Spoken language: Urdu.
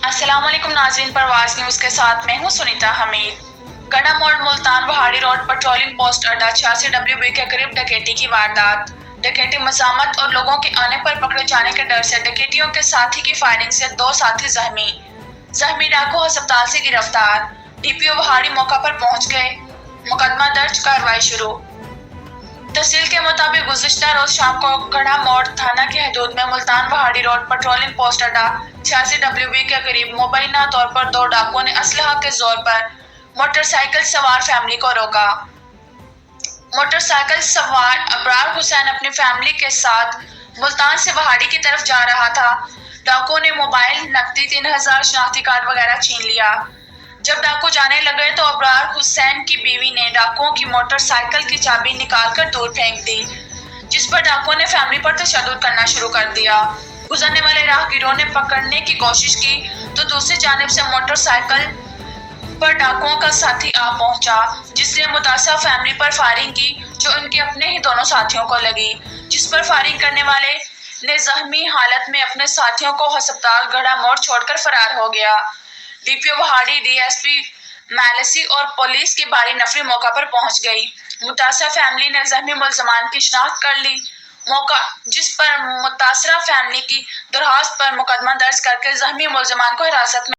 السلام علیکم ناظرین، پرواز نیوز کے ساتھ میں ہوں سنیتا حمید۔ گڑھا موڑ ملتان بہاڑی روڈ پیٹرولنگ پوسٹ اڈا 86WB کے قریب ڈکیتی کی واردات۔ ڈکیتی مزاحمت اور لوگوں کے آنے پر پکڑے جانے کے ڈر سے ڈکیتوں کے ساتھی کی فائرنگ سے 2 ساتھی زخمی ڈاکو ہسپتال سے گرفتار۔ DPO بہاڑی موقع پر پہنچ گئے، مقدمہ درج، کارروائی شروع۔ تحصیل کے مطابق گزشتہ روز شام کو گڑھا موڑ تھانہ کی حدود میں ملتان بہاڑی روڈ پیٹرولنگ پوسٹ اڈا 86WB کے قریب مبینہ طور پر 2 ڈاکوؤں نے اسلحہ کے زور پر موٹر سائیکل سوار فیملی کو روکا۔ موٹر سائیکل سوار ابرار حسین اپنی فیملی کے ساتھ ملتان سے بہاڑی کی طرف جا رہا تھا۔ ڈاکوؤں نے موبائل، نقدی، 3000 شناختی کارڈ وغیرہ چھین لیا۔ جب ڈاکو جانے لگے تو ابرار حسین کی بیوی نے ڈاکوؤں کی موٹر سائیکل کی چابی نکال کر دور پھینک دی، جس پر ڈاکوؤں نے فیملی پر تشدد کرنا شروع کر دیا۔ گزرنے والے راہگیروں نے پکڑنے کی کوشش کی تو دوسری جانب سے موٹر سائیکل پر ڈاکوؤں کا ساتھی آ پہنچا، جس نے متاثرہ فیملی پر فائرنگ کی جو ان کے اپنے ہی دونوں ساتھیوں کو لگی، جس پر فائرنگ کرنے والے نے زخمی حالت میں اپنے ساتھیوں کو ہسپتال گڑھا موڑ چھوڑ کر فرار ہو گیا۔ DPO بہاڑی، DSP میلسی اور پولیس کی بھاری نفری موقع پر پہنچ گئی۔ متاثرہ فیملی نے زخمی ملزمان کی شناخت کر لی، جس پر متاثرہ فیملی کی درخواست پر مقدمہ درج کر کے زخمی ملزمان کو حراست میں